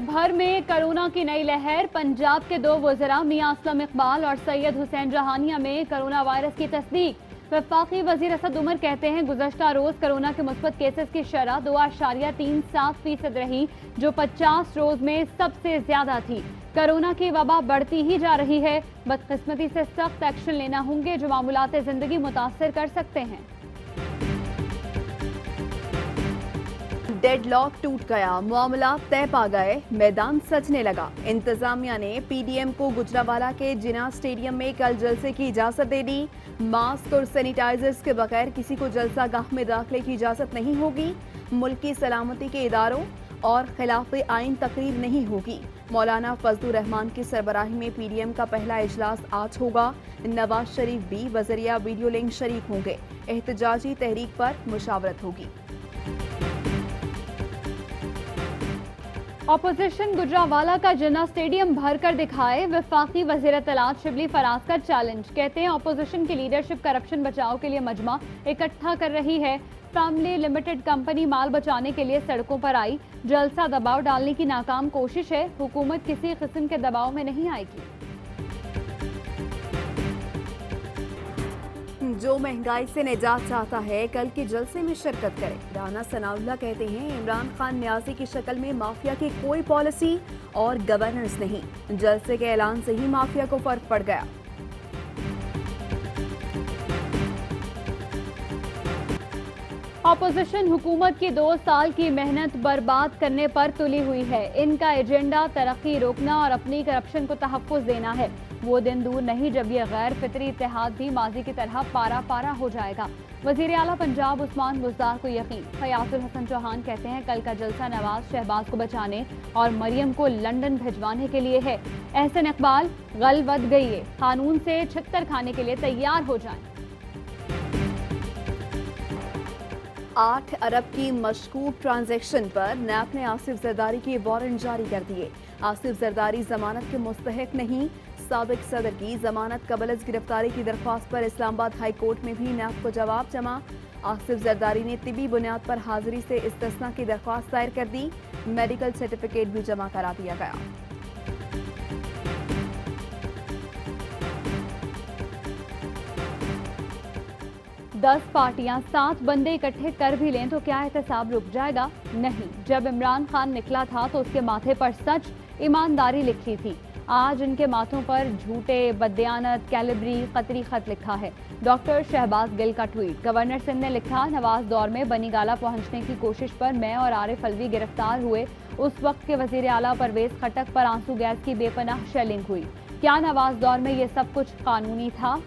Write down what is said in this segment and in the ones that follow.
मुल्क भर में कोरोना की नई लहर। पंजाब के 2 वज़रा मियां असलम इकबाल और सैयद हुसैन जहानिया में कोरोना वायरस की तस्दीक। वफाकी वजीर असद उमर कहते हैं गुज़श्ता रोज कोरोना के मुस्बत केसेस की शरह 2.37% रही, जो 50 रोज में सबसे ज्यादा थी। कोरोना की वबा बढ़ती ही जा रही है। बदकिस्मती से सख्त एक्शन लेना होंगे जो मामूलात जिंदगी मुतासर कर सकते हैं। डेडलॉक टूट गया, मामला तय पा गए, मैदान सजने लगा। इंतजामिया ने पीडीएम को गुजरावाला के जिना स्टेडियम में कल जलसे की इजाजत दे दी। मास्क और सैनिटाइजर्स के बगैर किसी को जलसागाह में दाखिले की इजाजत नहीं होगी। मुल्क की सलामती के इदारों और खिलाफ आइन तकरीर नहीं होगी। मौलाना फजलुर रहमान की सरबराही में पीडीएम का पहला इजलास आज होगा। नवाज शरीफ भी वज़रिया वीडियो लिंक शरीक होंगे। एहतजाजी तहरीक पर मुशावरत होगी। ऑपोजिशन गुजरावाला का जिन्ना स्टेडियम भरकर दिखाए। वफाकी वज़ीर इत्तलात शिबली फराज का चैलेंज। कहते हैं ऑपोजिशन की लीडरशिप करप्शन बचाव के लिए मजमा इकट्ठा कर रही है। फैमिली लिमिटेड कंपनी माल बचाने के लिए सड़कों पर आई। जलसा दबाव डालने की नाकाम कोशिश है। हुकूमत किसी किस्म के दबाव में नहीं आएगी। जो महंगाई से निजात चाहता है कल के जलसे में शिरकत करे। राना सनाउल्लाह कहते हैं इमरान खान न्याजी की शक्ल में माफिया की कोई पॉलिसी और गवर्नेंस नहीं। जलसे के ऐलान से ही माफिया को फर्क पड़ गया। ऑपोजिशन हुकूमत की 2 साल की मेहनत बर्बाद करने पर तुली हुई है। इनका एजेंडा तरक्की रोकना और अपनी करप्शन को तहफ़्फ़ुज़ देना है। वो दिन दूर नहीं जब यह गैर फितरी इत्तेहाद भी माजी की तरह पारा पारा हो जाएगा। वज़ीर आला पंजाब उस्मान बुज़दार को यकीन। फयाजुल हसन चौहान कहते हैं कल का जलसा नवाज शहबाज को बचाने और मरियम को लंदन भिजवाने के लिए है। एहसन इकबाल गल बद गई है, कानून से छित्तर खाने के लिए तैयार हो जाएं। 8 अरब की मशकूक ट्रांजैक्शन पर नैब ने आसिफ जरदारी के वारंट जारी कर दिए। आसिफ जरदारी जमानत के मुस्तहिक नहीं। साबिक सदर की जमानत कबल गिरफ्तारी की दरख्वास्त पर इस्लामाबाद हाई कोर्ट में भी नैब को जवाब जमा। आसिफ जरदारी ने तिबी बुनियाद पर हाजिरी से इस्तिस्ना की दरख्वास्त दायर कर दी। मेडिकल सर्टिफिकेट भी जमा करा दिया गया। दस पार्टियां 7 बंदे इकट्ठे कर भी लें तो क्या एहतसाब रुक जाएगा? नहीं। जब इमरान खान निकला था तो उसके माथे पर सच, ईमानदारी लिखी थी। आज इनके माथों पर झूठे, बददियानत, कैलिब्री, कतरी खत लिखा है। डॉक्टर शहबाज गिल का ट्वीट। गवर्नर सिंध ने लिखा नवाज दौर में बनीगाला पहुंचने की कोशिश पर मैं और आरिफ अलवी गिरफ्तार हुए। उस वक्त के वजीर आला परवेज खटक पर आंसू गैस की बेपनाह शेलिंग हुई। क्या नवाज दौर में ये सब कुछ कानूनी था?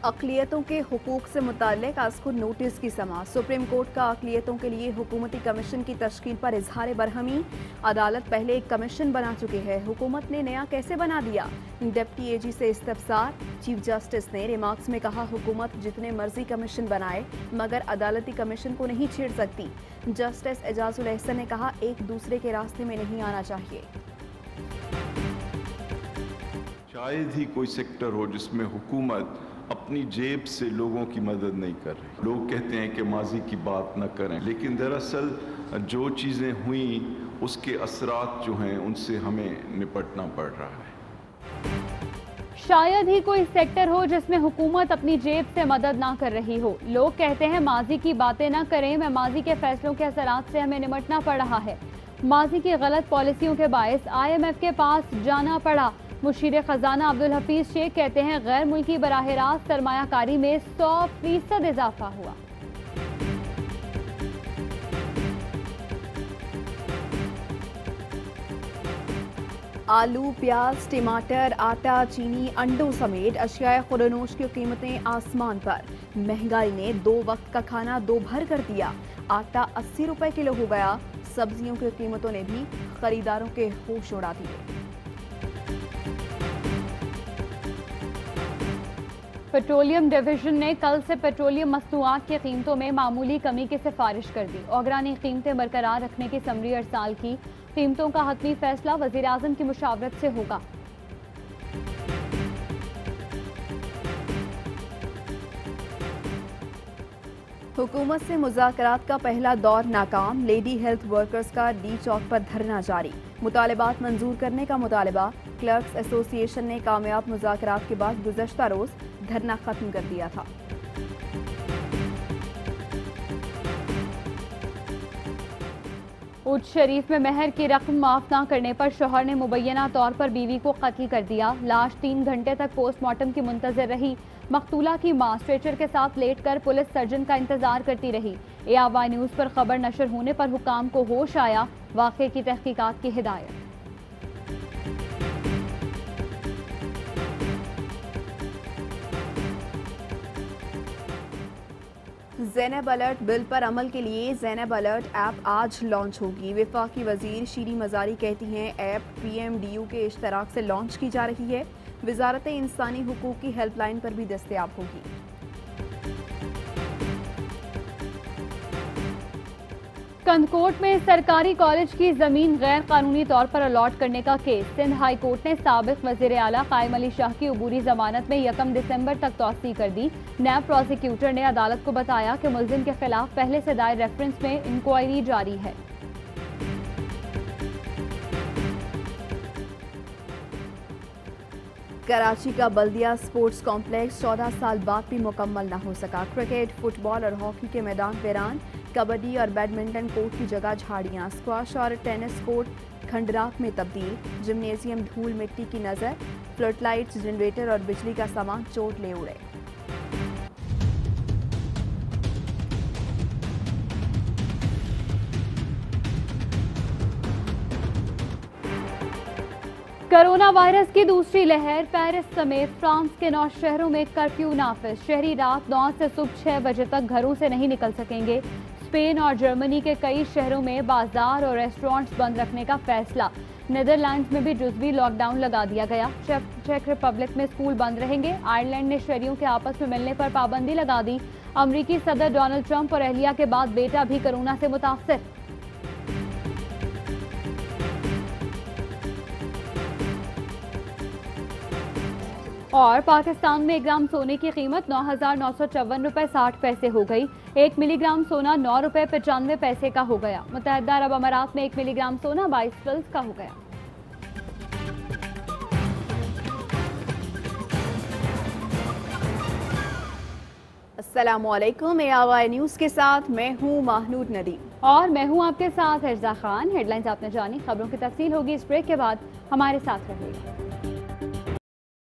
अक़लियतों के हुकूक से मुताल्लिक अस्कुर नोटिस की समाअत। सुप्रीम कोर्ट का अक़लियतों के लिए हुकूमती कमीशन की तश्कील पर इजहार बरहमी। अदालत पहले एक कमीशन बना चुकी है, हुकूमत ने नया कैसे बना दिया? डिप्टी एजी से इस्तफसार। चीफ जस्टिस ने रिमार्क्स में कहा हुकूमत जितने मर्जी कमीशन बनाए मगर अदालती कमीशन को नहीं छेड़ सकती। जस्टिस एजाजुल एहसन ने कहा एक दूसरे के रास्ते में नहीं आना चाहिए। शायद ही कोई सेक्टर हो जिसमें हुकूमत अपनी जेब से लोगों की मदद नहीं कर रही। लोग कहते हैं कि माजी की बात न करें, लेकिन दरअसल जो चीज़ें हुई उसके असरात जो हैं उनसे हमें निपटना पड़ रहा है। शायद ही कोई सेक्टर हो जिसमें हुकूमत अपनी जेब से मदद ना कर रही हो। लोग कहते हैं माजी की बातें ना करें, मैं माजी के फैसलों के असरात से हमें निपटना पड़ रहा है। माजी की गलत पॉलिसियों के बायस IMF के पास जाना पड़ा। मुशीर खजाना अब्दुल हफीज शेख कहते हैं गैर मुल्की बराह रास्त सरमायाकारी में 100% इजाफा हुआ। आलू, प्याज, टमाटर, आटा, चीनी, अंडों समेत अशियाए खुरनोश की कीमतें आसमान पर। महंगाई ने 2 वक्त का खाना 2 भर कर दिया। आटा 80 रुपए किलो हो गया। सब्जियों की कीमतों ने भी खरीदारों के होश उड़ा दिए। पेट्रोलियम डिवीजन ने कल से पेट्रोलियम मसनूआत की कीमतों में मामूली कमी की सिफारिश कर दी। ओगरा ने कीमतें बरकरार रखने की समरी अरसाल की। कीमतों का हतमी फैसला वज़ीर आज़म की मुशावरत से होगा। हुकूमत से मुज़ाकरात का पहला दौर नाकाम, लेडी हेल्थ वर्कर्स का डी चौक पर धरना जारी। मुतालबात मंजूर करने का मुतालबा। क्लर्क्स एसोसिएशन ने कामयाब मुज़ाकरात के बाद गुज़श्ता रोज़ धरना खत्म कर दिया था। उच्च शरीफ में महर की रकम माफ न करने पर शौहर ने मुबैना तौर पर बीवी को कत्ल कर दिया। लाश 3 घंटे तक पोस्टमार्टम की मुंतजर रही। मकतूला की मां स्ट्रेचर के साथ लेटकर पुलिस सर्जन का इंतजार करती रही। ARY न्यूज पर खबर नशर होने पर हुकाम को होश आया। वाक़े की तहकीकात की हिदायत। ज़ैनब अलर्ट बिल पर अमल के लिए ज़ैनब अलर्ट ऐप आज लॉन्च होगी। वफाकी वजीर शीरी मजारी कहती हैं ऐप PMDU के इश्तराक से लॉन्च की जा रही है। वजारत इंसानी हुकूक की हेल्पलाइन पर भी दस्तयाब होगी। कंदकोट में सरकारी कॉलेज की जमीन गैर कानूनी तौर पर अलॉट करने का केस। सिंध हाई कोर्ट ने साबिक वजीर आला कायम अली शाह की अबूरी जमानत में 1 दिसंबर तक तौसीह कर दी। नैब प्रोसिक्यूटर ने अदालत को बताया कि मुल्जिम के खिलाफ पहले से दायर रेफरेंस में इंक्वायरी जारी है। कराची का बल्दिया स्पोर्ट्स कॉम्प्लेक्स 14 साल बाद भी मुकम्मल न हो सका। क्रिकेट, फुटबॉल और हॉकी के मैदान वीरान, कबड्डी और बैडमिंटन कोर्ट की जगह झाड़ियां, स्क्वाश और टेनिस कोर्ट खंडरात में तब्दील। जिम्नेजियम धूल मिट्टी की नज़र, फ्लड लाइट्स, जनरेटर और बिजली का सामान चोट ले उड़े। कोरोना वायरस की दूसरी लहर। पेरिस समेत फ्रांस के 9 शहरों में कर्फ्यू नाफिज। शहरी रात 9 से सुबह 6 बजे तक घरों से नहीं निकल सकेंगे। स्पेन और जर्मनी के कई शहरों में बाजार और रेस्टोरेंट्स बंद रखने का फैसला। नीदरलैंड्स में भी जुज़वी लॉकडाउन लगा दिया गया। चेक रिपब्लिक में स्कूल बंद रहेंगे। आयरलैंड ने शहरियों के आपस में मिलने पर पाबंदी लगा दी। अमरीकी सदर डोनाल्ड ट्रंप और अहलिया के बाद बेटा भी कोरोना से मुतासर। और पाकिस्तान में 1 ग्राम सोने की कीमत 9,954 रुपए 60 पैसे हो गई। 1 मिलीग्राम सोना 9 रुपए 95 पैसे का हो गया। मुत्तहदा अरब अमारात में 1 मिलीग्राम सोना 22 फिल्स का हो गया। अस्सलामुअलैकुम, ARY न्यूज के साथ मैं हूँ महनूद नदीम और मैं हूँ आपके साथ हिर्जा खान। हेडलाइंस आपने जानी, खबरों की तफसील होगी इस ब्रेक के बाद। हमारे साथ रहिएगा।